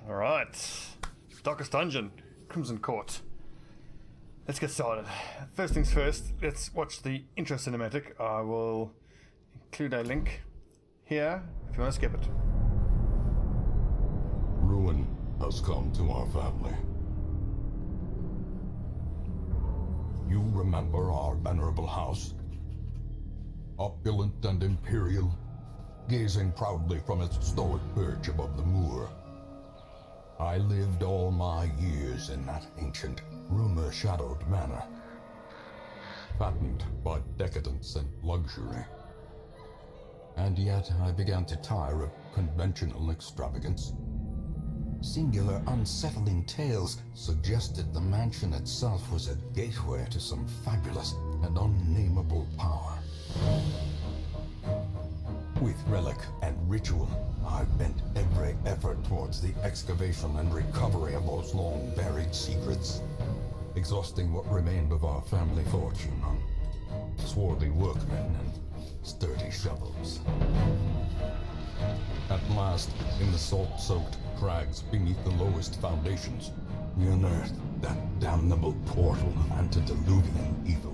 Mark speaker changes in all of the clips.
Speaker 1: Alright. Darkest Dungeon. Crimson Court. Let's get started. First things first, let's watch the intro cinematic. I will include a link here if you want to skip it.
Speaker 2: Ruin has come to our family. You remember our venerable house? Opulent and imperial, gazing proudly from its stoic perch above the moor. I lived all my years in that ancient, rumor-shadowed manor, fattened by decadence and luxury. And yet I began to tire of conventional extravagance. Singular, unsettling tales suggested the mansion itself was a gateway to some fabulous and unnameable power. With relic and ritual, I bent every effort towards the excavation and recovery of those long-buried secrets, exhausting what remained of our family fortune on swarthy workmen and sturdy shovels. At last, in the salt-soaked crags beneath the lowest foundations, we unearthed that damnable portal of antediluvian evil.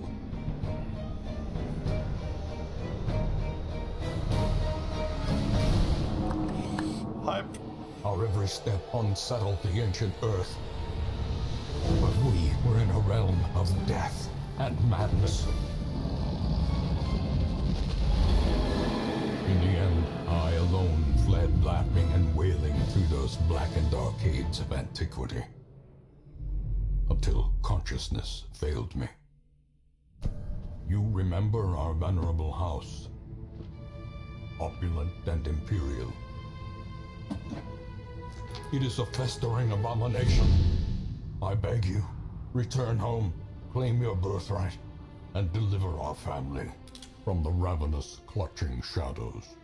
Speaker 1: Hype.
Speaker 2: Our every step unsettled the ancient earth. But we were in a realm of death and madness. In the end, I alone fled laughing and wailing through those blackened arcades of antiquity. Until consciousness failed me. You remember our venerable house? Opulent and imperial. It is a festering abomination. I beg you, return home, claim your birthright, and deliver our family from the ravenous, clutching shadows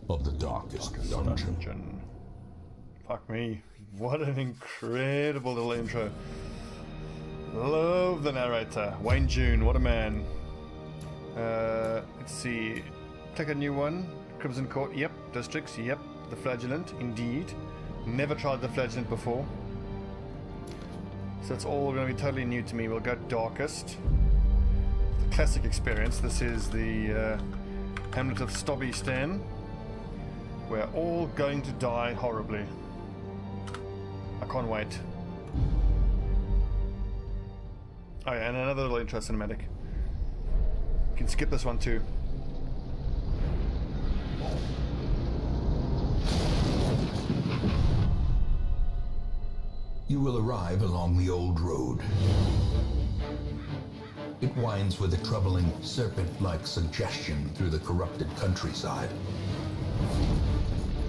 Speaker 2: of the darkest dungeon.
Speaker 1: Fuck me. What an incredible little intro. Love the narrator. Wayne June, what a man. Let's see. Click a new one. Crimson Court, yep. Districts, yep. The Flagellant, indeed. Never tried the Flagellant before. So it's all going to be totally new to me. We'll go Darkest. The classic experience. This is the Hamlet of Stobbie Stan. We're all going to die horribly. I can't wait. Oh yeah, and another little intro cinematic. You can skip this one too.
Speaker 3: You will arrive along the old road. It winds with a troubling, serpent-like suggestion through the corrupted countryside,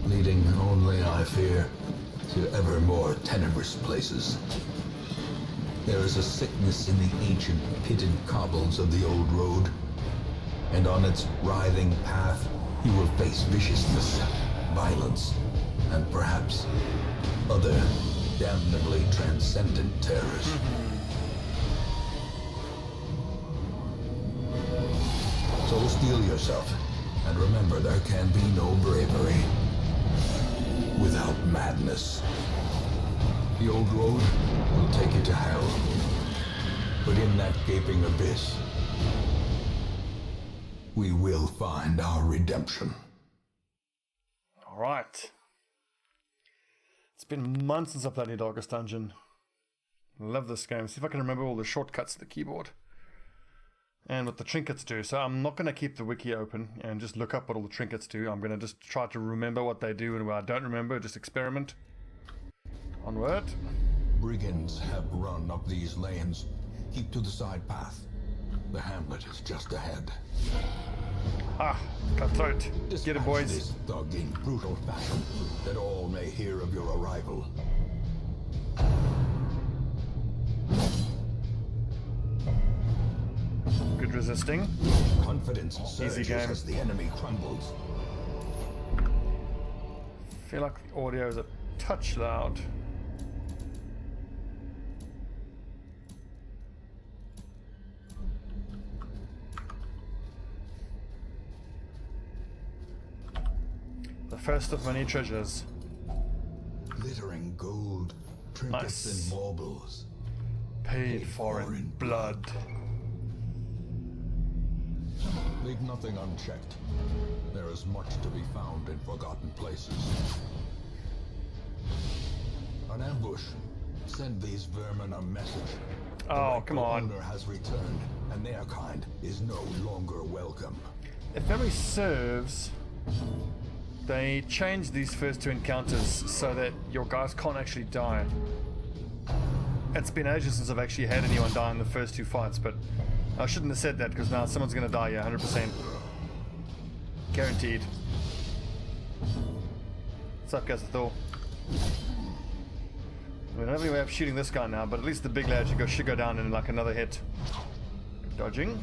Speaker 3: leading only, I fear, to ever more tenebrous places. There is a sickness in the ancient, pitted cobbles of the old road, and on its writhing path you will face viciousness, violence, and perhaps other damnably transcendent terrors. So steel yourself, and remember there can be no bravery without madness. The old road will take you to hell, but in that gaping abyss, we will find our redemption.
Speaker 1: Alright. It's been months since I played any Darkest Dungeon. Love this game. See if I can remember all the shortcuts to the keyboard. And what the trinkets do. So I'm not going to keep the wiki open and just look up what all the trinkets do. I'm going to just try to remember what they do, and where I don't remember, just experiment. Onward.
Speaker 3: Brigands have run up these lanes. Keep to the side path. The hamlet is just ahead.
Speaker 1: Ah, cutthroat. Get it, boys.
Speaker 3: This thug in brutal fashion, that all may hear of your arrival.
Speaker 1: Good resisting.
Speaker 3: Confidence surges
Speaker 1: game.
Speaker 3: as the enemy crumbles.
Speaker 1: Feel like the audio is a touch loud. The first of many treasures.
Speaker 3: Glittering gold, trinkets
Speaker 1: Nice.
Speaker 3: and baubles.
Speaker 1: Paid for in blood.
Speaker 3: Leave nothing unchecked. There is much to be found in forgotten places. An ambush. Send these vermin a message. The
Speaker 1: Oh, come
Speaker 3: rightful
Speaker 1: on.
Speaker 3: owner has returned, and their kind is no longer welcome.
Speaker 1: If memory serves, they changed these first two encounters so that your guys can't actually die. It's been ages since I've actually had anyone die in the first two fights, but I shouldn't have said that because now someone's going to die, yeah, 100%. Guaranteed. What's up, guys? I thought. We don't have any way of shooting this guy now, but at least the big lad should go down in like another hit. Dodging.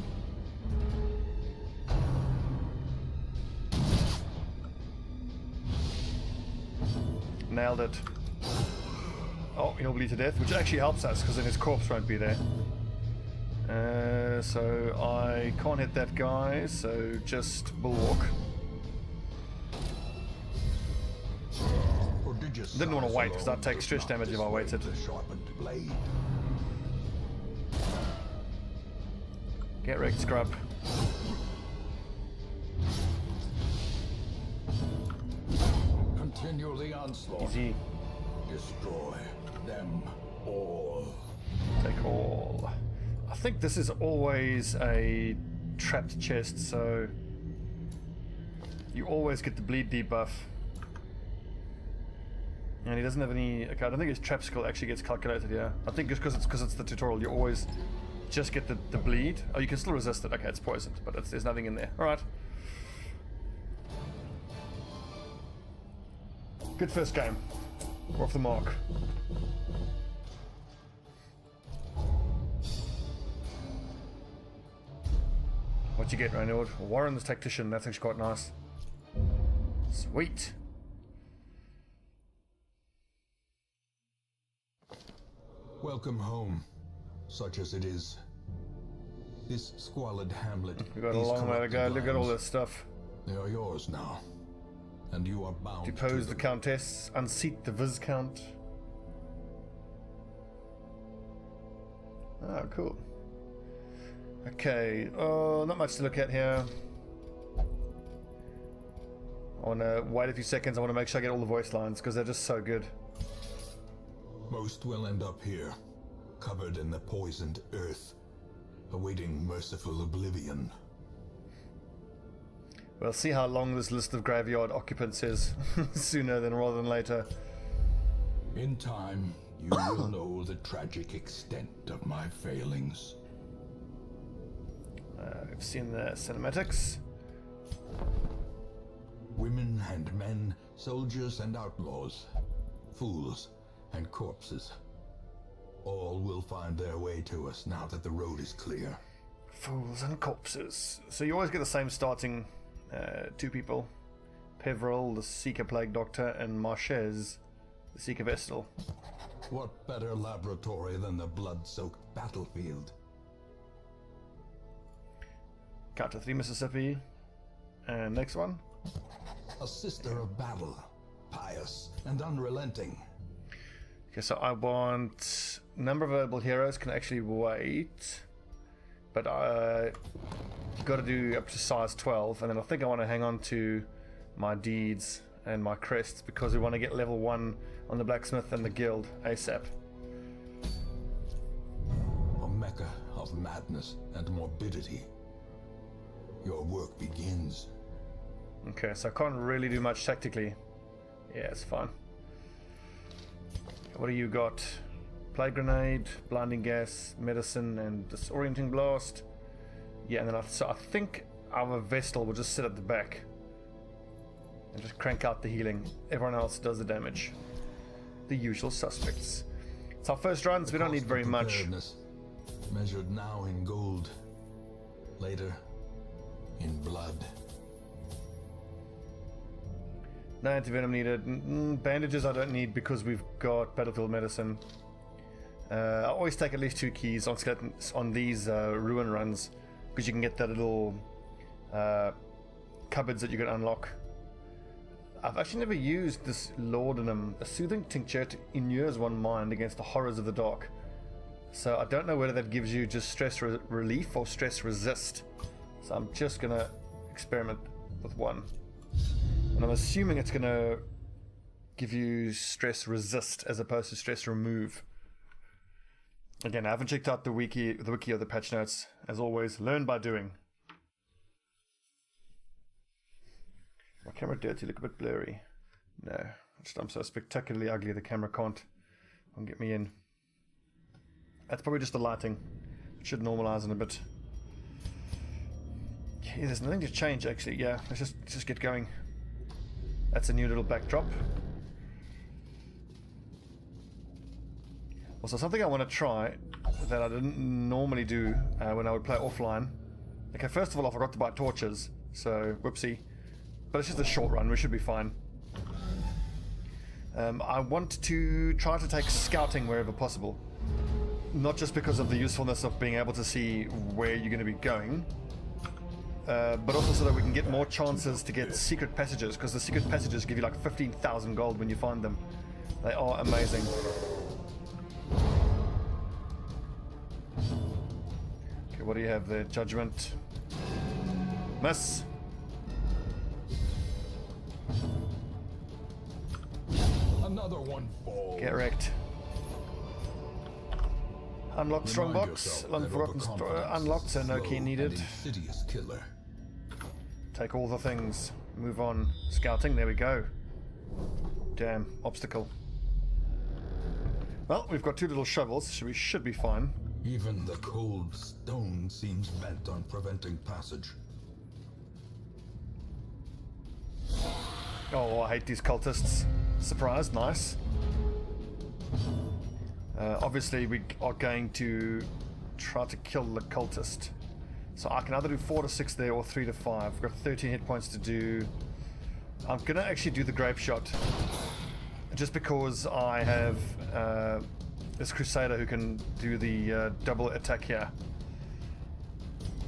Speaker 1: Nailed it. Oh, he'll bleed to death, which actually helps us because then his corpse won't be there. So I can't hit that guy, so just bulwark. Didn't want to wait because I'd take stretch damage if I waited. Get wrecked, scrub.
Speaker 3: Continue the onslaught.
Speaker 1: Easy.
Speaker 3: Destroy them all.
Speaker 1: Take all. I think this is always a trapped chest, so you always get the bleed debuff. And he doesn't have any. Okay, I don't think his trap skill actually gets calculated. Yeah, I think it's because it's the tutorial. You always just get the bleed. Oh, you can still resist it. Okay, it's poisoned, but there's nothing in there. All right. Good first game. We're off the mark. What you get, Reynald? Warren the Tactician. That's actually quite nice. Sweet.
Speaker 3: Welcome home, such as it is. This squalid hamlet.
Speaker 1: We've got a long way to go. Look at all this stuff.
Speaker 3: They are yours now, and you are bound.
Speaker 1: Depose
Speaker 3: to
Speaker 1: the
Speaker 3: them.
Speaker 1: Countess. Unseat the Viscount. Oh, cool. Okay. Oh, not much to look at here. I want to wait a few seconds. I want to make sure I get all the voice lines because they're just so good.
Speaker 3: Most will end up here, covered in the poisoned earth, awaiting merciful oblivion.
Speaker 1: We'll see how long this list of graveyard occupants is. Sooner than rather than later.
Speaker 3: In time, you will know the tragic extent of my failings.
Speaker 1: We've seen the cinematics.
Speaker 3: Women and men, soldiers and outlaws, fools and corpses. All will find their way to us now that the road is clear.
Speaker 1: Fools and corpses. So you always get the same starting two people. Peveril, the Seeker Plague Doctor, and Marchez, the Seeker Vestal.
Speaker 3: What better laboratory than the blood-soaked battlefield?
Speaker 1: Count to 3, Mississippi. And next one.
Speaker 3: A sister of battle, pious and unrelenting.
Speaker 1: Okay, so I want number of available heroes can actually wait, but I got to do up to size 12, and then I think I want to hang on to my deeds and my crests because we want to get level 1 on the blacksmith and the guild ASAP.
Speaker 3: A mecca of madness and morbidity. Your work begins.
Speaker 1: Okay, so I can't really do much tactically. Yeah, it's fine. What do you got? Plague grenade, blinding gas, medicine, and disorienting blast. Yeah, and then I think our Vestal will just sit at the back and just crank out the healing. Everyone else does the damage. The usual suspects. It's our first run, so we don't need very much.
Speaker 3: Measured now in gold, later in blood.
Speaker 1: No antivenom needed. Bandages I don't need because we've got battlefield medicine. I always take at least 2 keys on skeletons on these ruin runs because you can get that little cupboards that you can unlock. I've actually never used this laudanum. A soothing tincture to inures one mind against the horrors of the dark. So I don't know whether that gives you just stress relief or stress resist. So I'm just going to experiment with one. And I'm assuming it's going to give you stress resist as opposed to stress remove. Again, I haven't checked out the wiki or the patch notes. As always, learn by doing. My camera dirty, look a bit blurry. No, I'm so spectacularly ugly the camera won't get me in. That's probably just the lighting. It should normalize in a bit. Yeah, there's nothing to change actually. Yeah, let's just get going. That's a new little backdrop. Also, something I want to try that I didn't normally do when I would play offline. Okay, first of all, I forgot to buy torches, so whoopsie. But it's just a short run, we should be fine. I want to try to take scouting wherever possible. Not just because of the usefulness of being able to see where you're going to be going, but also so that we can get more chances to get secret passages, because the secret passages give you like 15,000 gold when you find them. They are amazing. Okay, what do you have there? Judgment. Miss.
Speaker 3: Another one falls.
Speaker 1: Get wrecked. Unlocked strong box. Unforgotten unlocked, so no key needed.
Speaker 3: Insidious killer.
Speaker 1: Take all the things. Move on. Scouting, there we go. Damn, obstacle. Well, we've got 2 little shovels, so we should be fine.
Speaker 3: Even the cold stone seems bent on preventing passage.
Speaker 1: Oh, I hate these cultists. Surprise, nice. Obviously, we are going to try to kill the cultist. So I can either do 4 to 6 there or 3 to 5. We've got 13 hit points to do. I'm going to actually do the grape shot. Just because I have this Crusader who can do the double attack here.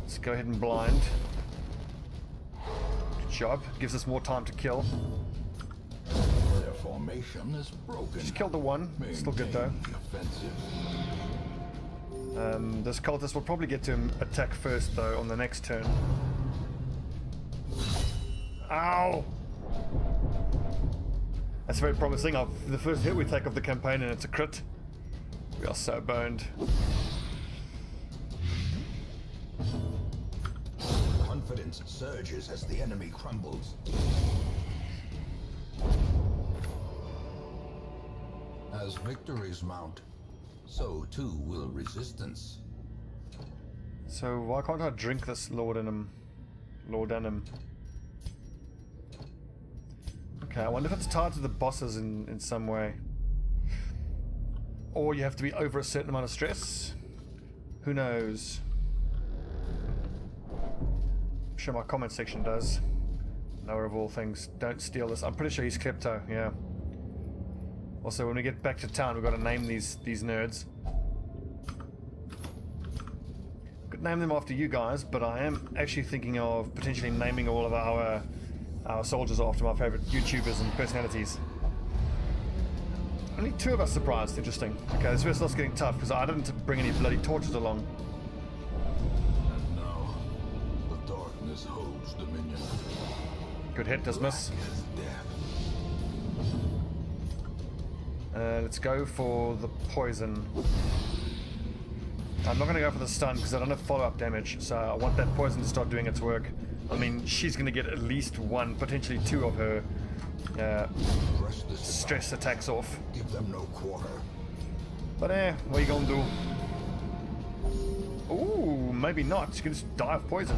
Speaker 1: Let's go ahead and blind. Good job. Gives us more time to kill.
Speaker 3: Their formation is broken.
Speaker 1: Just killed the one. Still good though.
Speaker 3: Offensive.
Speaker 1: This cultist will probably get to attack first though on the next turn. Ow! That's very promising. The first hit we take of the campaign and it's a crit. We are so boned.
Speaker 3: Confidence surges as the enemy crumbles. As victories mount, so too will resistance.
Speaker 1: So why can't I drink this laudanum? Okay, I wonder if it's tied to the bosses in some way. Or you have to be over a certain amount of stress. Who knows? I'm sure my comment section does. Knower of all things. Don't steal this. I'm pretty sure he's Klepto, yeah. Also, when we get back to town, we've got to name these nerds. Could name them after you guys, but I am actually thinking of potentially naming all of our soldiers after my favorite YouTubers and personalities. Only 2 of us surprised. Interesting. Okay, this verse is getting tough because I didn't bring any bloody torches along.
Speaker 3: And now, the darkness holds dominion.
Speaker 1: Good hit, does miss.
Speaker 3: Black as death.
Speaker 1: Let's go for the poison. I'm not going to go for the stun because I don't have follow-up damage, so I want that poison to start doing its work. I mean, she's going to get at least 1, potentially 2 of her stress attacks off.
Speaker 3: Give them no quarter.
Speaker 1: But what are you going to do? Ooh, maybe not. She's going to just die of poison.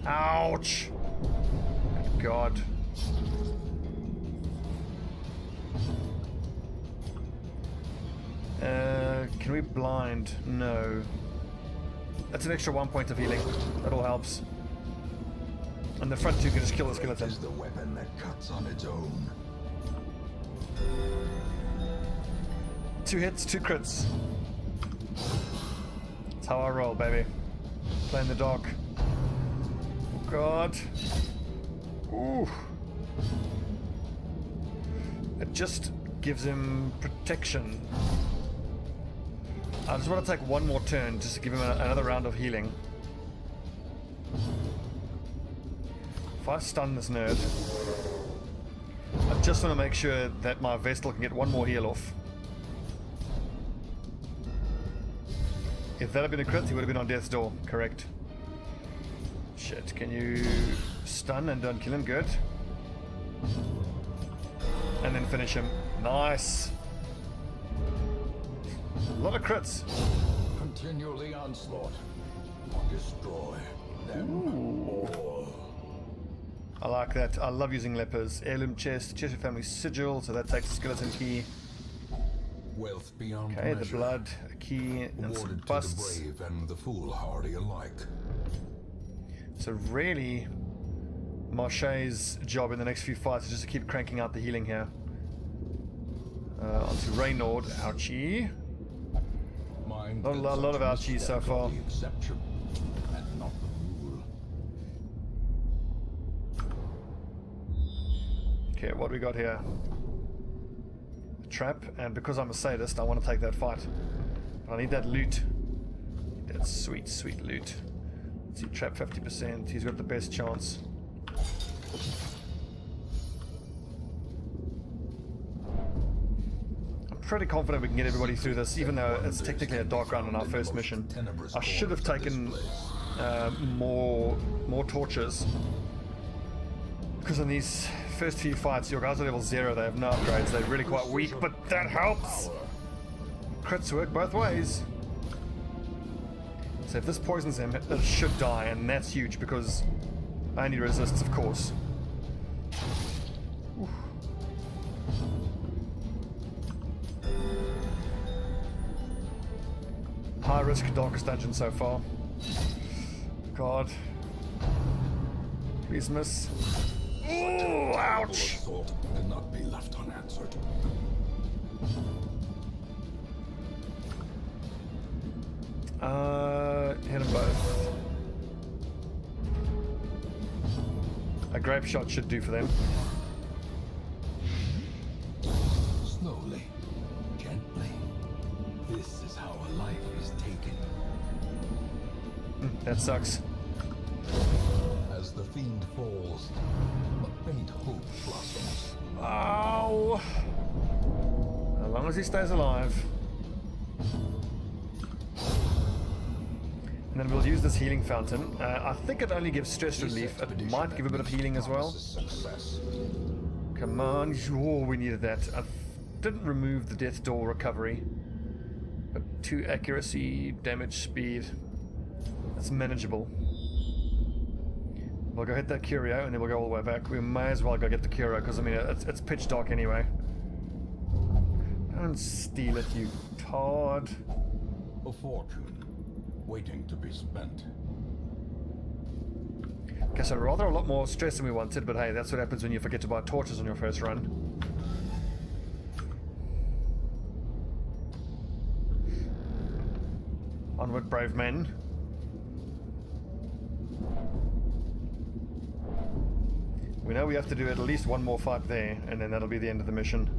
Speaker 1: Ouch! God. Can we blind? No. That's an extra 1 point of healing. That all helps. And the front 2 can just kill the skeleton.
Speaker 3: Is the weapon that cuts on its own.
Speaker 1: 2 hits, 2 crits. That's how I roll, baby. Play in the dark. Oh God. Ooh. It just gives him protection. I just want to take one more turn just to give him another round of healing. If I stun this nerd, I just want to make sure that my Vestal can get one more heal off. If that had been a crit, he would have been on death's door. Correct. Shit, can you stun and don't kill him? Good. And then finish him. Nice. A lot of crits.
Speaker 3: Continue the onslaught. Destroy them all.
Speaker 1: I like that. I love using lepers. Heirloom chest, chest of family sigil, so that takes a skeleton key.
Speaker 3: Wealth beyond
Speaker 1: Okay,
Speaker 3: measure.
Speaker 1: the blood, a key, and some
Speaker 3: Awarded to
Speaker 1: busts.
Speaker 3: the brave and the foolhardy alike.
Speaker 1: So really, Marche's job in the next few fights is just to keep cranking out the healing here. Onto Reynord. Ouchie.
Speaker 3: Mind
Speaker 1: A lot of ouchies so far.
Speaker 3: the exception and not the rule.
Speaker 1: Okay, what do we got here? A trap, and because I'm a sadist, I want to take that fight. But I need that loot. That sweet, sweet loot. Let's see, trap 50%. He's got the best chance. I'm pretty confident we can get everybody through this, even though it's technically a dark run on our first mission. I should have taken more torches, because in these first few fights, your guys are level 0, they have no upgrades, they're really quite weak, but that helps! Crits work both ways. So if this poisons him, it should die, and that's huge because I only resists, of course. Oof. High risk darkest dungeon so far. God. Please miss. Ooh, ouch!
Speaker 3: Assault cannot be left unanswered.
Speaker 1: Hit them both. A grape shot should do for them.
Speaker 3: Slowly, gently. This is how a life is taken.
Speaker 1: That sucks.
Speaker 3: As the fiend falls, a faint hope blossoms.
Speaker 1: Ow! As long as he stays alive. And then we'll use this healing fountain. I think it only gives stress relief. It might give a bit of healing as well.
Speaker 3: Success.
Speaker 1: Come on. Oh, we needed that. I didn't remove the death door recovery. But 2 accuracy, damage, speed. That's manageable. We'll go hit that curio and then we'll go all the way back. We may as well go get the curio because I mean it's pitch dark anyway. Don't steal it, you tard.
Speaker 3: A fortune waiting to be spent.
Speaker 1: Okay, so rather a lot more stress than we wanted, but hey, that's what happens when you forget to buy torches on your first run. Onward, brave men. We know we have to do at least one more fight there, and then that'll be the end of the mission.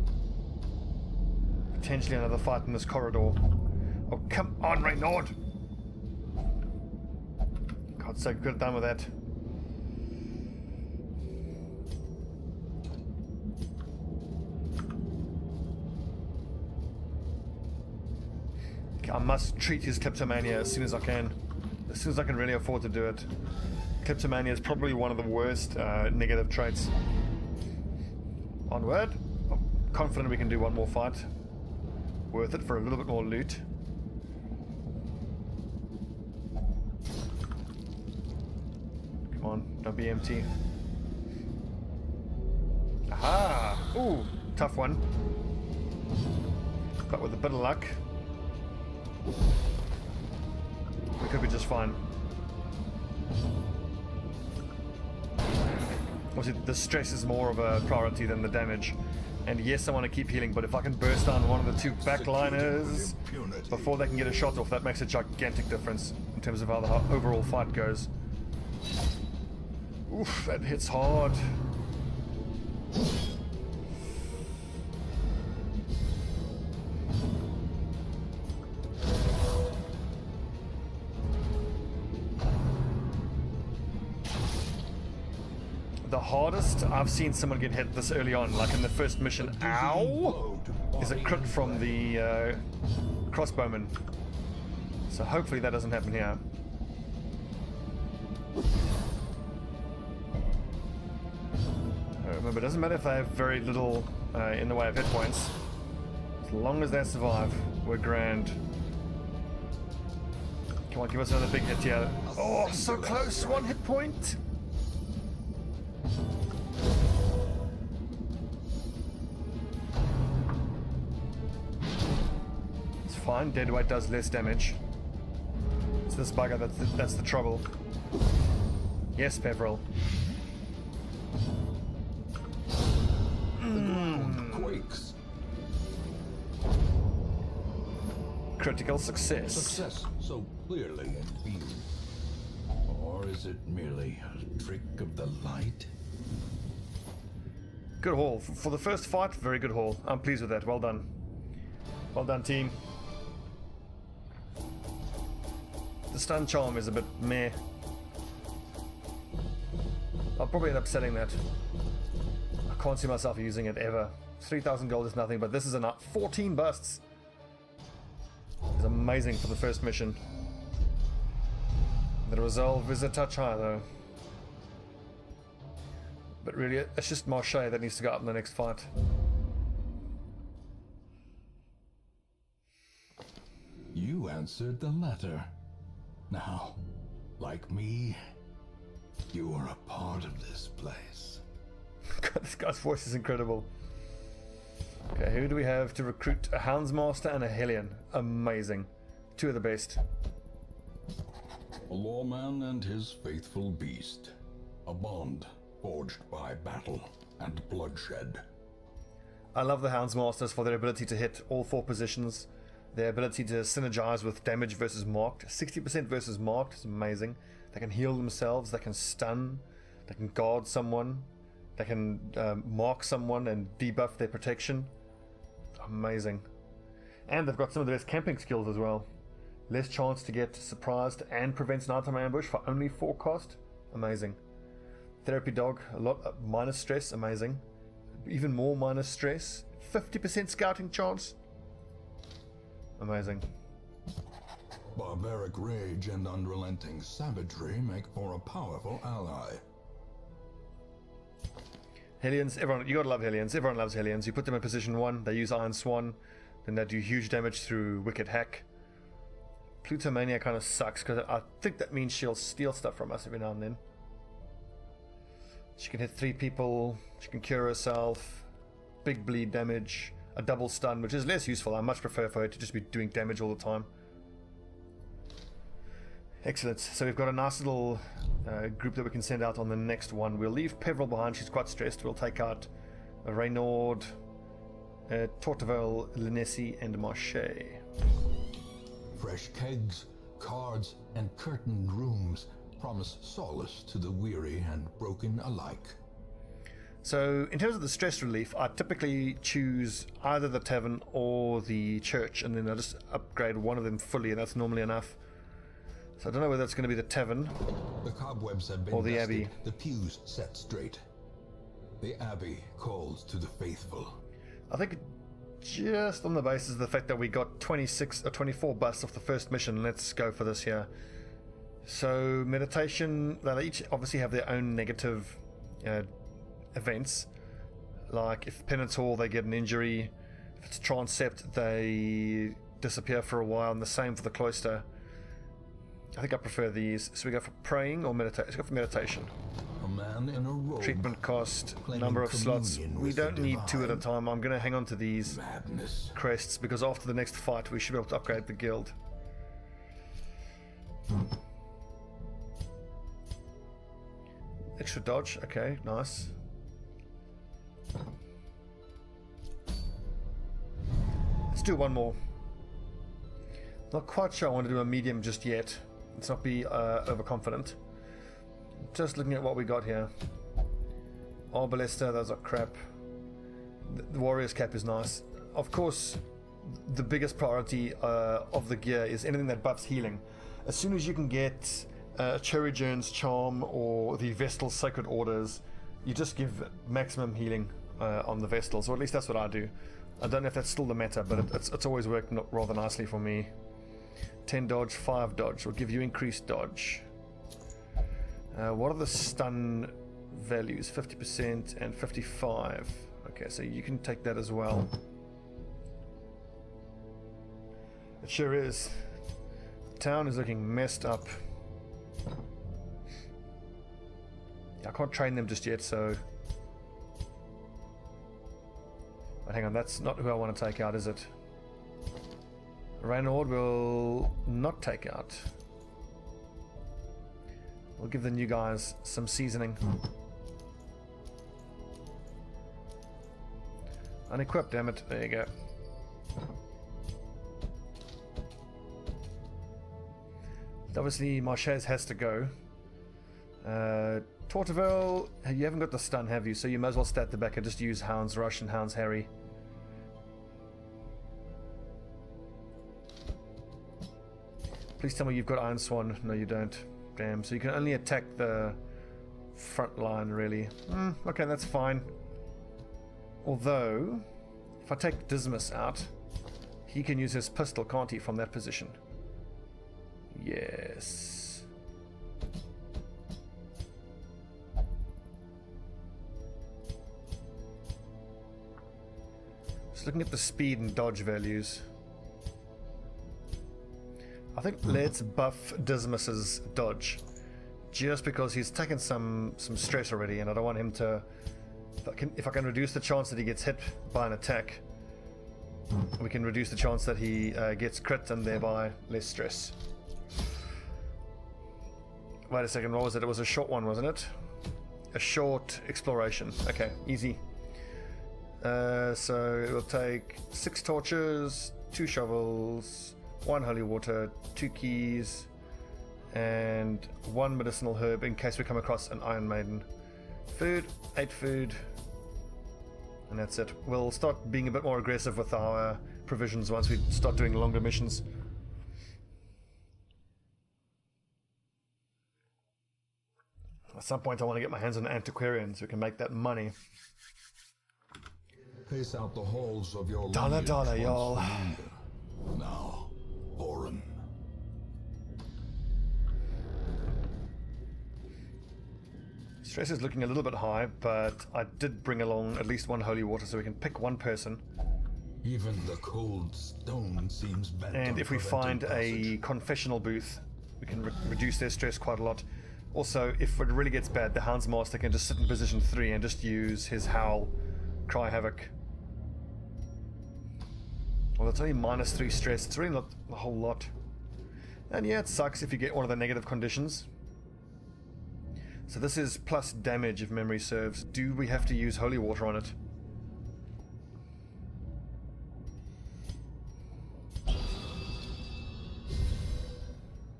Speaker 1: Potentially another fight in this corridor. Oh, come on, Reynord! God's sake, we could have done with that. Okay, I must treat his kleptomania as soon as I can. As soon as I can really afford to do it. Kleptomania is probably one of the worst negative traits. Onward. I'm confident we can do one more fight. Worth it for a little bit more loot. Come on, don't be empty. Aha! Ooh, tough one. But with a bit of luck, we could be just fine. Obviously, the stress is more of a priority than the damage. And yes, I want to keep healing, but if I can burst down one of the 2 backliners before they can get a shot off, that makes a gigantic difference in terms of how the overall fight goes. Oof, that hits hard. The hardest I've seen someone get hit this early on, like in the first mission, ow, is a crit from the crossbowman. So hopefully that doesn't happen here. Remember, it doesn't matter if they have very little in the way of hit points. As long as they survive, we're grand. Come on, give us another big hit here. Oh, so close, 1 hit point. It's fine, deadweight does less damage. It's this bugger that's the trouble. Yes, Peveril.
Speaker 3: Quakes.
Speaker 1: Critical success.
Speaker 3: Success so clearly in view. Or is it merely a trick of the light?
Speaker 1: Good haul. For the first fight, very good haul. I'm pleased with that. Well done. Well done, team. The stun charm is a bit meh. I'll probably end up selling that. I can't see myself using it ever. 3,000 gold is nothing, but this is enough. 14 busts. It's amazing for the first mission. The resolve is a touch high though. But really, it's just Marche that needs to go up in the next fight.
Speaker 3: You answered the letter. Now, like me, you are a part of this place.
Speaker 1: God, this guy's voice is incredible. Okay, who do we have to recruit? A Houndsmaster and a Hellion. Amazing. Two of the best.
Speaker 3: A lawman and his faithful beast. A bond forged by battle and bloodshed.
Speaker 1: I love the Houndsmasters for their ability to hit all 4 positions. Their ability to synergize with damage versus marked. 60% versus marked is amazing. They can heal themselves, they can stun, they can guard someone, they can mark someone and debuff their protection. Amazing. And they've got some of the best camping skills as well. Less chance to get surprised and prevents nighttime ambush for only 4 cost. Amazing. Therapy dog, a lot minus stress, amazing. Even more minus stress. 50% scouting chance. Amazing.
Speaker 3: Barbaric rage and unrelenting savagery make for a powerful ally.
Speaker 1: Hellions, everyone, you gotta love Hellions. Everyone loves Hellions. You put them in position 1, they use Iron Swan, then they do huge damage through Wicked Hack. Plutomania kind of sucks because I think that means she'll steal stuff from us every now and then. She can hit 3 people, she can cure herself, big bleed damage, a double stun, which is less useful. I much prefer for her to just be doing damage all the time. Excellent. So we've got a nice little group that we can send out on the next one. We'll leave Peveril behind. She's quite stressed. We'll take out Reynard, Torteval, Linessi, and Marche.
Speaker 3: Fresh kegs, cards, and curtained rooms promise solace to the weary and broken alike.
Speaker 1: So in terms of the stress relief, I typically choose either the tavern or the church, and then I just upgrade one of them fully, and that's normally enough. So I don't know whether it's going to be the tavern
Speaker 3: The cobwebs have been
Speaker 1: or the
Speaker 3: dusted,
Speaker 1: abbey.
Speaker 3: the pews set straight. The abbey calls to the faithful.
Speaker 1: I think just on the basis of the fact that we got 26 or 24 busts off the first mission, let's go for this here. So meditation, they each obviously have their own negative events. Like if Penance Hall, they get an injury. If it's Transept, they disappear for a while, and the same for the Cloister. I think I prefer these. So we go for praying or meditation. Let's go for meditation.
Speaker 3: A man in a robe.
Speaker 1: Treatment cost,
Speaker 3: claiming
Speaker 1: number of slots.
Speaker 3: communion
Speaker 1: We
Speaker 3: with the
Speaker 1: don't need 2 at a
Speaker 3: divine.
Speaker 1: time. I'm going to hang on to these
Speaker 3: Madness.
Speaker 1: crests because after the next fight we should be able to upgrade the guild. Extra dodge, okay, nice. Let's do one more. Not quite sure I want to do a medium just yet. Let's not be overconfident. just looking at what we got here. Arbalesta, those are crap. The Warrior's Cap is nice. Of course, the biggest priority of the gear is anything that buffs healing. As soon as you can get Cherry Journ's Charm or the Vestal's Sacred Orders, you just give maximum healing on the Vestals, or at least that's what I do. I don't know if that's still the meta, but it's always worked rather nicely for me. 10 dodge, 5 dodge will give you increased dodge. What are the stun values? 50% and 55. Okay, so you can take that as well. It sure is. The town is looking messed up. I can't train them just yet, so... But hang on, that's not who I want to take out, is it? Reynard will not take out. We'll give the new guys some seasoning. Unequipped, damn it. There you go. Obviously, Marchez has to go. Tortevel, you haven't got the stun, have you? So you might as well stat the back and just use Hound's Rush and Hound's Harry. Please tell me you've got Iron Swan. No, you don't. Damn, so you can only attack the front line, really. Okay, that's fine. Although, if I take Dismas out, he can use his pistol, can't he, from that position? Yes. Just looking at the speed and dodge values. I think let's buff Dismas's dodge, just because he's taken some stress already, and I don't want him to. If I can reduce the chance that he gets hit by an attack, we can reduce the chance that he gets crit and thereby less stress. Wait a second, what was it? It was a short one, wasn't it? A short exploration. Okay, easy. So it will take 6 torches, 2 shovels, 1 holy water, 2 keys, and 1 medicinal herb in case we come across an Iron Maiden. Food, 8 food, and that's it. We'll start being a bit more aggressive with our provisions once we start doing longer missions. At some point I want to get my hands on an antiquarian so we can make that money.
Speaker 3: Pace out the halls of your
Speaker 1: Dollar, y'all.
Speaker 3: Now, Oren.
Speaker 1: Stress is looking a little bit high, but I did bring along at least 1 holy water so we can pick 1 person.
Speaker 3: Even the cold stone seems bent.
Speaker 1: And if we find a confessional booth, we can reduce their stress quite a lot. Also, if it really gets bad, the Hound's Master can just sit in position 3 and just use his Howl, Cry Havoc. Well, it's only -3 stress. It's really not a whole lot. And yeah, it sucks if you get one of the negative conditions. So this is plus damage if memory serves. Do we have to use holy water on it?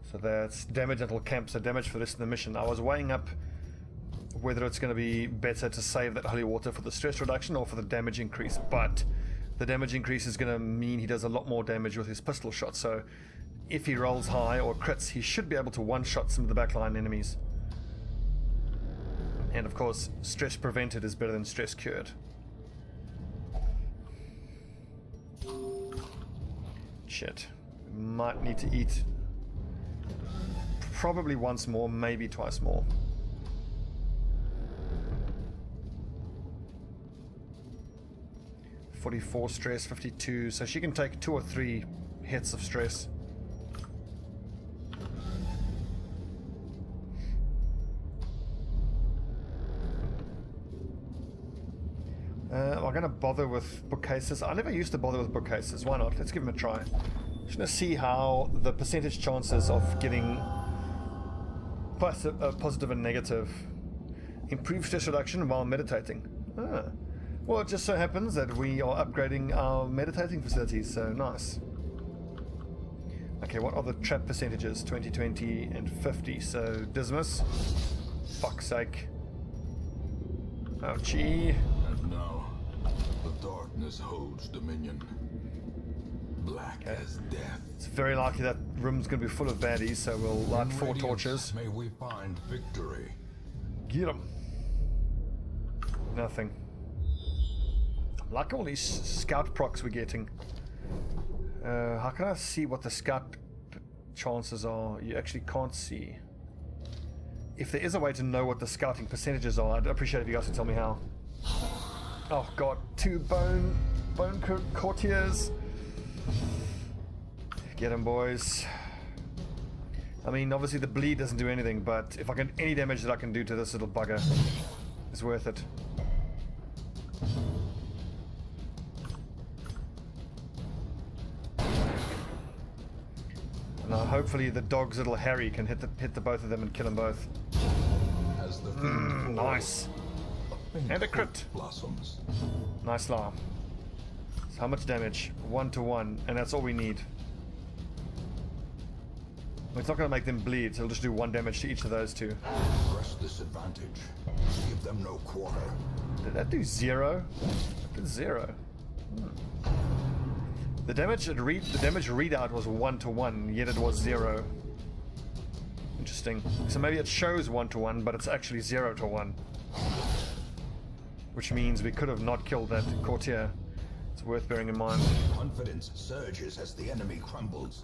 Speaker 1: So that's damage until camp, so damage for the rest of the mission. I was weighing up whether it's going to be better to save that holy water for the stress reduction or for the damage increase, but the damage increase is going to mean he does a lot more damage with his pistol shot, so if he rolls high or crits, he should be able to one-shot some of the backline enemies. And of course, stress prevented is better than stress cured. Shit. Might need to eat probably once more, maybe twice more. .44 stress, 52, so she can take 2 or 3 hits of stress. I'm going to bother with bookcases. I never used to bother with bookcases. Why not? Let's give them a try. Just going to see how the percentage chances of getting positive and negative. Improve stress reduction while meditating. Well, it just so happens that we are upgrading our meditating facilities, so nice. Okay, what are the trap percentages? 20, 20, and 50. So, Dismas. fuck's sake. Ouchie.
Speaker 3: And now, the darkness holds dominion. Black as death.
Speaker 1: It's very likely that room's gonna be full of baddies, so we'll light 4
Speaker 3: Radiance,
Speaker 1: torches.
Speaker 3: may we find victory.
Speaker 1: Get 'em. Nothing. I like all these scout procs we're getting. How can I see what the scout chances are? You actually can't see. If there is a way to know what the scouting percentages are, I'd appreciate if you guys could tell me how. Oh god, 2 bone courtiers. Get them, boys. I mean, obviously the bleed doesn't do anything, but if I can, any damage that I can do to this little bugger is worth it. Now, hopefully the dog's little Harry can hit the both of them and kill them both.
Speaker 3: As the
Speaker 1: Nice. And a crit.
Speaker 3: Blossoms.
Speaker 1: Nice law. So how much damage? 1 to 1, and that's all we need. It's not going to make them bleed, so it'll just do 1 damage to each of those 2.
Speaker 3: Press this advantage. Give them no quarter.
Speaker 1: Did that do 0? It did 0. The damage readout was 1 to 1, yet it was 0. Interesting. So maybe it shows 1 to 1, but it's actually 0 to 1. Which means we could have not killed that courtier. It's worth bearing in mind.
Speaker 3: Confidence surges as the enemy crumbles.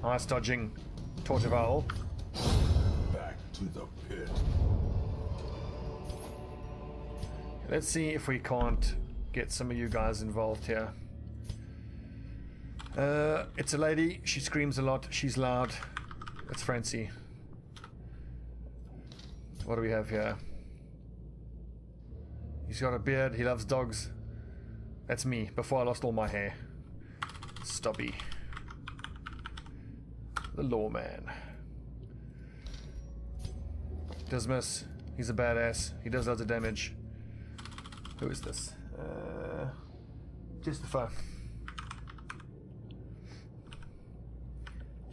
Speaker 1: Nice dodging, Tortival.
Speaker 3: Back to the pit.
Speaker 1: Let's see if we can't get some of you guys involved here. It's a lady. She screams a lot. She's loud. It's Francie. What do we have here? He's got a beard. He loves dogs. That's me, before I lost all my hair. Stobbie. The lawman. Dismiss. He's a badass. He does loads of damage. Who is this? Justifer.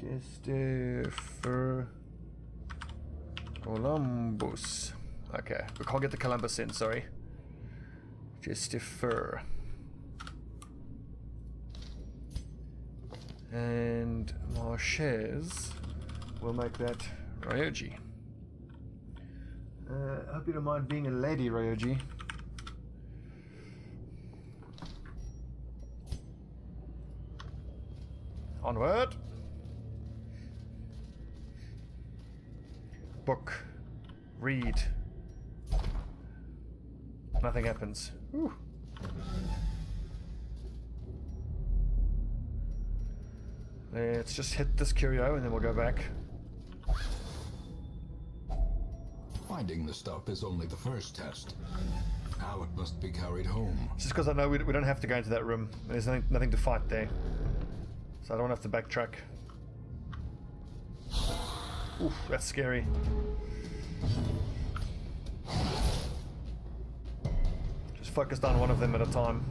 Speaker 1: Justifer Columbus. Okay, we can't get the Columbus in, sorry. Justifer. And Marches will make that Ryoji. I hope you don't mind being a lady, Ryoji. Onward. Book. Read. Nothing happens. Whew. Let's just hit this curio and then we'll go back.
Speaker 3: Finding the stuff is only the first test. Now it must be carried home.
Speaker 1: Just because I know we don't have to go into that room. There's nothing to fight there. So I don't have to backtrack. Oof, that's scary. Just focus on one of them at a time.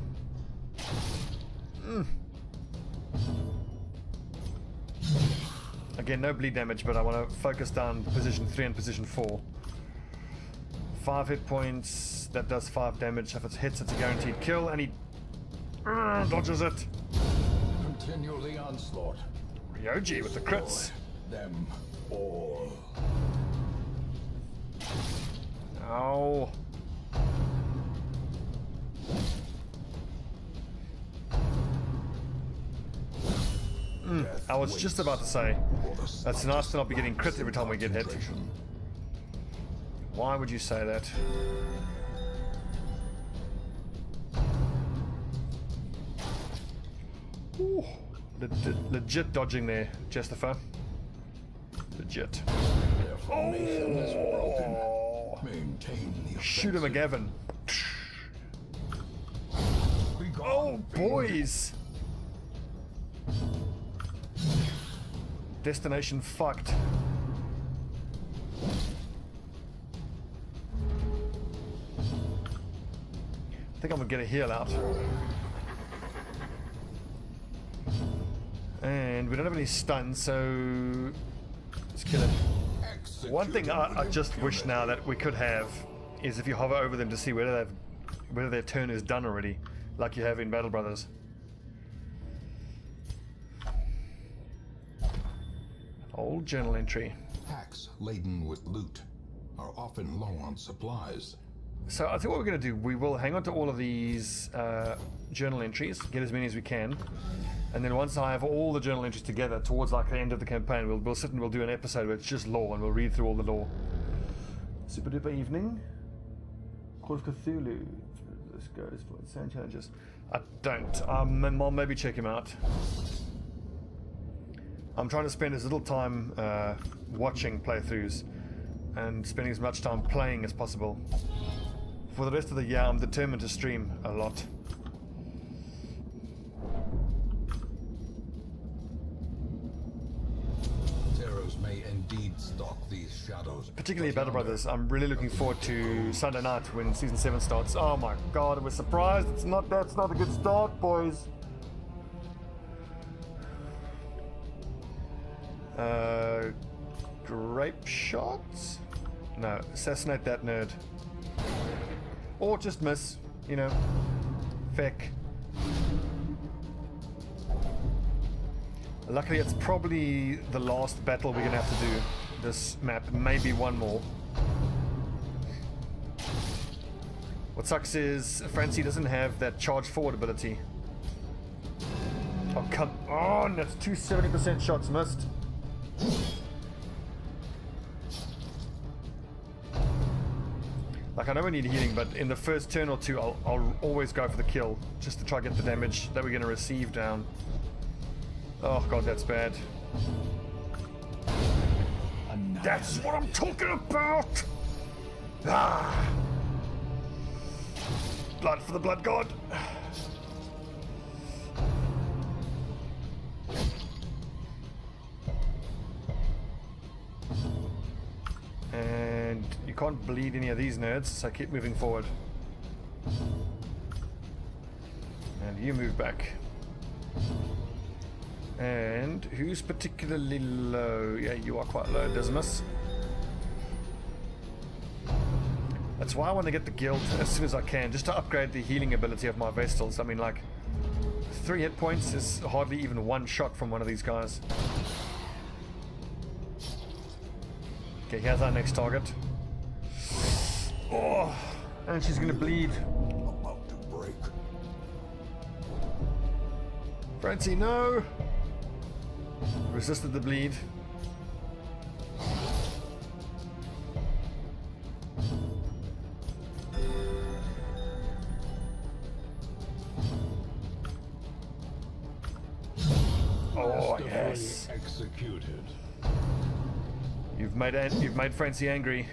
Speaker 1: Again, no bleed damage, but I want to focus down position 3 and position 4. 5 hit points, that does 5 damage. If it hits, it's a guaranteed kill, and he dodges it.
Speaker 3: Continue the onslaught.
Speaker 1: Ryoji with the crits.
Speaker 3: Them all.
Speaker 1: Ow. I was just about to say, that's nice to not be getting crit every time we get hit. Why would you say that? Ooh, legit dodging there, Justifer. Legit.
Speaker 3: Formation is broken. Maintain the
Speaker 1: Shoot him, Gavin. Oh, boys! Destination fucked. I think I'm gonna get a heal out. And we don't have any stuns, so let's kill it. One thing I just wish now that we could have is if you hover over them to see whether their turn is done already, like you have in Battle Brothers. Old journal entry.
Speaker 2: Packs laden with loot are often low on supplies.
Speaker 1: So I think what we're going to do, we will hang on to all of these journal entries, get as many as we can, and then once I have all the journal entries together towards like the end of the campaign, we'll sit and we'll do an episode where it's just lore and we'll read through all the lore. Super duper evening. Call of Cthulhu. This goes for insane challenges. I don't. I'll maybe check him out. I'm trying to spend as little time watching playthroughs and spending as much time playing as possible. For the rest of the year, I'm determined to stream a lot.
Speaker 2: Terrors may indeed stalk these shadows.
Speaker 1: Particularly Battle Brothers. I'm really looking forward to Sunday night when Season 7 starts. Oh my god, I was surprised. That's not a good start, boys. Grape shots? No, assassinate that nerd. Or just miss, you know. Feck. Luckily, it's probably the last battle we're gonna have to do. This map, maybe one more. What sucks is Francie doesn't have that charge forward ability. Oh, come on! That's 270% shots missed. Like, I know we need healing, but in the first turn or two, I'll always go for the kill, just to try to get the damage that we're going to receive down. Oh god, that's bad. That's what I'm talking about! Ah! Blood for the blood god! And you can't bleed any of these nerds, so keep moving forward. And you move back. And who's particularly low? Yeah, you are quite low, Dismas. That's why I want to get the guild as soon as I can, just to upgrade the healing ability of my Vestals. I mean, like, 3 hit points is hardly even one shot from one of these guys. Okay, here's our next target. Oh, and she's gonna bleed.
Speaker 2: About to break.
Speaker 1: Francie, no! Resisted the bleed. Oh yes!
Speaker 2: Executed.
Speaker 1: You've made Francie angry.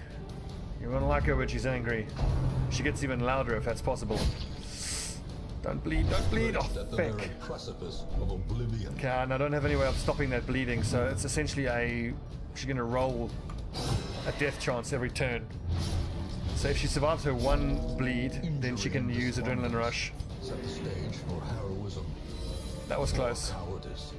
Speaker 1: You won't like her when she's angry. She gets even louder if that's possible. Don't bleed, don't bleed! Oh,
Speaker 2: At the
Speaker 1: feck.
Speaker 2: very precipice of oblivion.
Speaker 1: Okay, and I don't have any way of stopping that bleeding, so it's essentially she's gonna roll a death chance every turn. So if she survives her one bleed, then she can use Adrenaline Rush.
Speaker 2: Set the stage for heroism.
Speaker 1: That was close.
Speaker 2: Cowardice.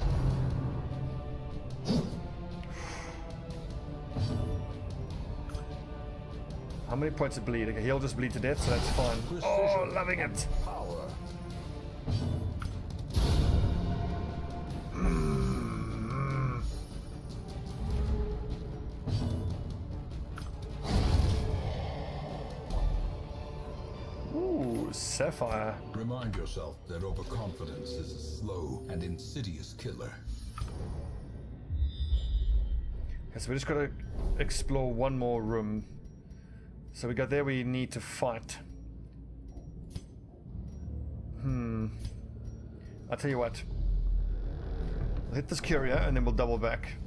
Speaker 1: How many points of bleed? Okay, he'll just bleed to death, so that's fine. Oh, loving it!
Speaker 2: Power.
Speaker 1: Ooh, Sapphire.
Speaker 2: Remind yourself that overconfidence is a slow and insidious killer.
Speaker 1: Okay, so we just gotta explore one more room. So we go there, we need to fight. I'll tell you what. We'll hit this curia and then we'll double back.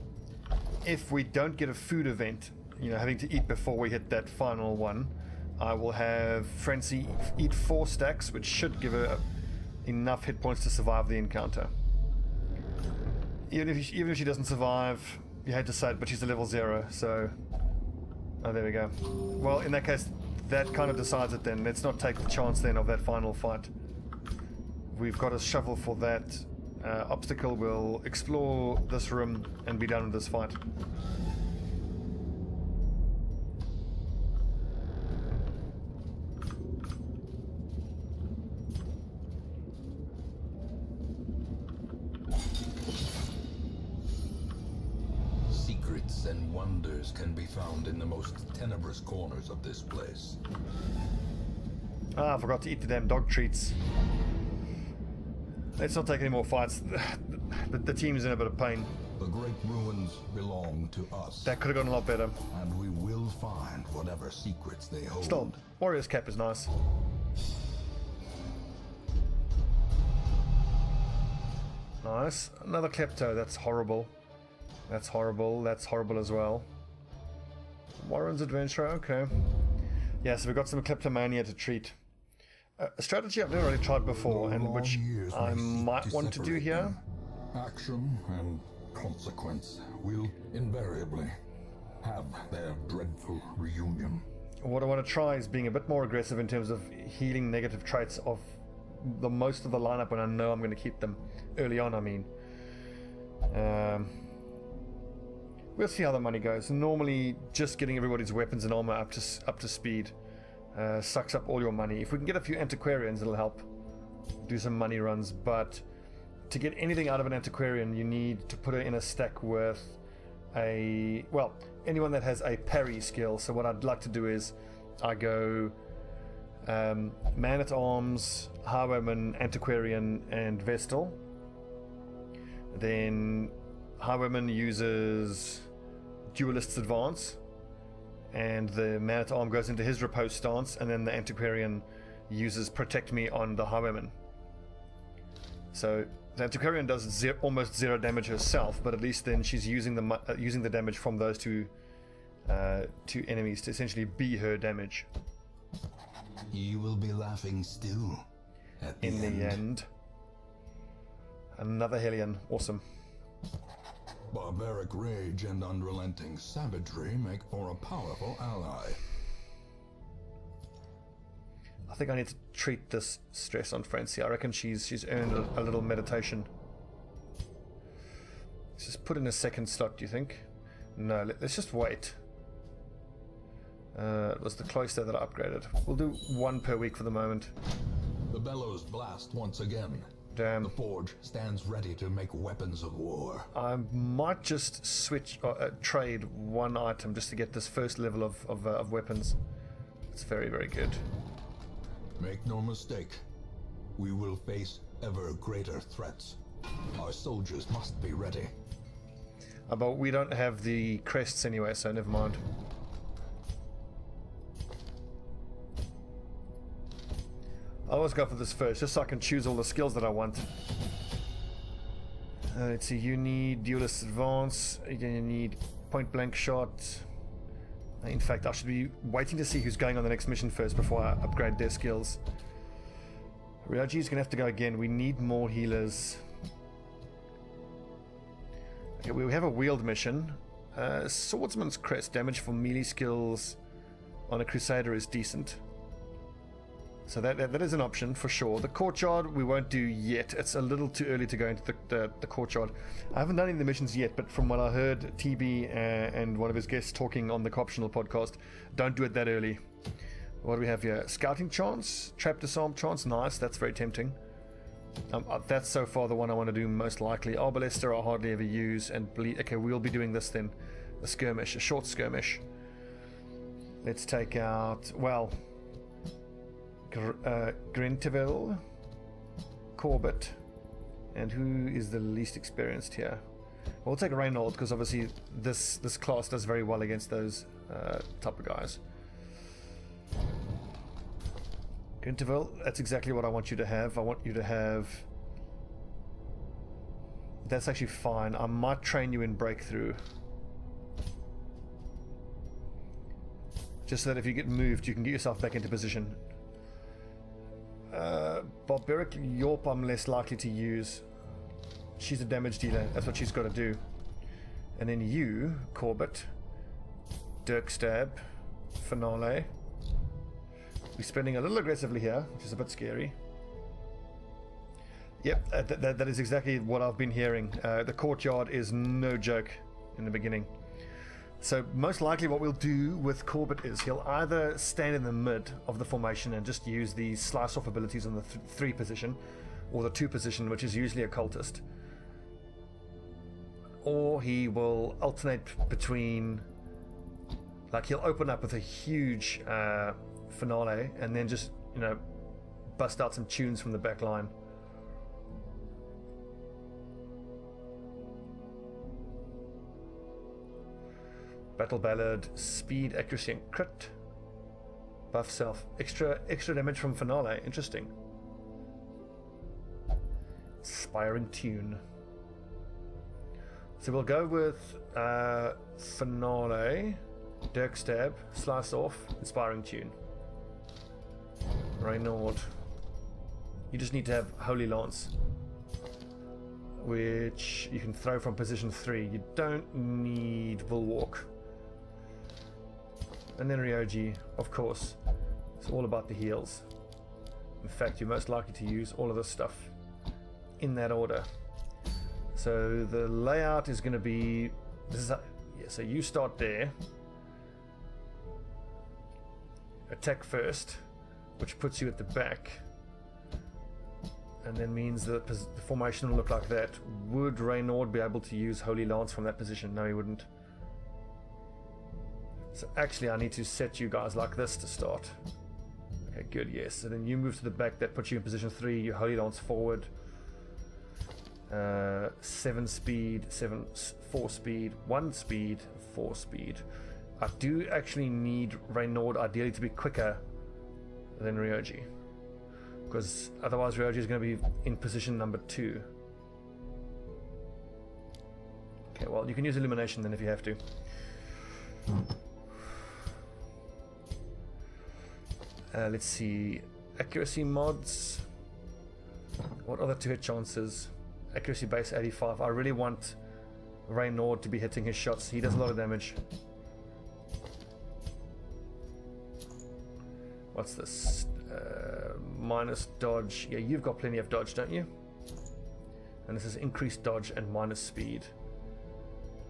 Speaker 1: If we don't get a food event, you know, having to eat before we hit that final one, I will have Francie eat 4 stacks, which should give her enough hit points to survive the encounter. Even if she doesn't survive, you hate to say it, but she's a level 0, so... Oh, there we go. Well, in that case, that kind of decides it then. Let's not take the chance then of that final fight. We've got a shovel for that. Obstacle will explore this room and be done with this fight.
Speaker 3: Secrets and wonders can be found in the most tenebrous corners of this place.
Speaker 1: Ah, I forgot to eat the damn dog treats. Let's not take any more fights. The team's in a bit of pain.
Speaker 3: The great ruins belong to us.
Speaker 1: That could have gone a lot better.
Speaker 3: And we will find whatever secrets they hold.
Speaker 1: Still, Warrior's Cap is nice. Nice. Another Klepto. That's horrible. That's horrible. That's horrible as well. Warren's Adventurer. Okay. Yeah, so we've got some Kleptomania to treat. A strategy I've never really tried before, and which I might want to do here.
Speaker 2: Action and consequence will invariably have their dreadful reunion.
Speaker 1: What I want to try is being a bit more aggressive in terms of healing negative traits of the most of the lineup when I know I'm going to keep them early on. I mean, we'll see how the money goes. Normally, just getting everybody's weapons and armor up to speed sucks up all your money. If we can get a few antiquarians, it'll help do some money runs. But to get anything out of an antiquarian, you need to put it in a stack with anyone that has a parry skill. So what I'd like to do is I go man-at-arms, highwayman, antiquarian, and vestal. Then highwayman uses duelist's advance, and the man-at-arm goes into his riposte stance, and then the antiquarian uses protect me on the highwayman. So the antiquarian does almost zero damage herself, but at least then she's using the damage from those two enemies to essentially be her damage.
Speaker 3: You will be laughing still at the
Speaker 1: In the end. Another Hellion. Awesome.
Speaker 2: Barbaric rage and unrelenting savagery make for a powerful ally.
Speaker 1: I think I need to treat this stress on Francie. I reckon she's earned a little meditation. Let's just put in a second slot, do you think? No, let's just wait. It was the cloister that I upgraded. We'll do one per week for the moment.
Speaker 3: The bellows blast once again.
Speaker 1: Damn.
Speaker 3: The forge stands ready to make weapons of war.
Speaker 1: I might just switch trade one item just to get this first level of weapons. It's very, very good.
Speaker 3: Make no mistake, we will face ever greater threats. Our soldiers must be ready.
Speaker 1: But we don't have the crests anyway, so never mind. I always go for this first, just so I can choose all the skills that I want. Let's see, you need duelist advance, you need point blank shot. In fact, I should be waiting to see who's going on the next mission first before I upgrade their skills. Ryoji's gonna have to go again. We need more healers. Okay, we have a wield mission. Swordsman's crest, damage for melee skills on a crusader is decent. So that is an option for sure. The courtyard we won't do yet. It's a little too early to go into the courtyard. I haven't done any of the missions yet, but from what I heard TB and one of his guests talking on the Optional podcast, don't do it that early. What do we have here? Scouting chance, trap disarm chance. Nice, that's very tempting. That's so far the one I want to do most likely. Arbalester I hardly ever use, and bleed. Okay, we'll be doing this then. A skirmish, a short skirmish. Let's take out, well, Grintiville, Corbett, and who is the least experienced here? We'll take Reynold because obviously this class does very well against those type of guys. Grintiville, that's exactly what I want you to have. I want you to have. That's actually fine. I might train you in Breakthrough. Just so that if you get moved, you can get yourself back into position. Barbaric Yorp I'm less likely to use. She's a damage dealer, that's what she's got to do. And then you, Corbett, Dirkstab, Finale. We're spending a little aggressively here, which is a bit scary. Yep, that is exactly what I've been hearing. The courtyard is no joke in the beginning. So most likely what we'll do with Corbett is he'll either stand in the mid of the formation and just use the slice off abilities on the 3 position, or the 2 position, which is usually a cultist. Or he will alternate between, like he'll open up with a huge finale and then just, you know, bust out some tunes from the back line. Battle Ballad, speed, accuracy, and crit. Buff self. Extra damage from finale. Interesting. Inspiring tune. So we'll go with finale, dirk stab, slice off, inspiring tune. Reynaud. You just need to have Holy Lance, which you can throw from position 3. You don't need Bulwark. And then Ryoji, of course. It's all about the heals. In fact, you're most likely to use all of this stuff in that order. So the layout is going to be... so you start there. Attack first, which puts you at the back. And then means that the formation will look like that. Would Reynaud be able to use Holy Lance from that position? No, he wouldn't. So actually I need to set you guys like this to start. Okay, good, yes. So then you move to the back, that puts you in position 3, you Holy Lance forward. 7 speed, 4 speed, 1 speed, 4 speed. I do actually need Reynaud ideally to be quicker than Ryoji, because otherwise Ryoji is going to be in position number 2. Okay, well, you can use Illumination then if you have to. Let's see, accuracy mods. What are the 2 hit chances? Accuracy base 85. I really want Reynaud to be hitting his shots. He does a lot of damage. What's this? Minus dodge. Yeah, you've got plenty of dodge, don't you? And this is increased dodge and minus speed.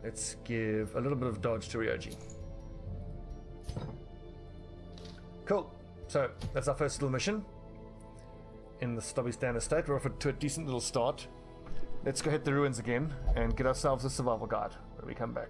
Speaker 1: Let's give a little bit of dodge to Ryoji. Cool. So that's our first little mission in the Stobbie Standard State. We're off to a decent little start. Let's go hit the ruins again and get ourselves a survival guide when we come back.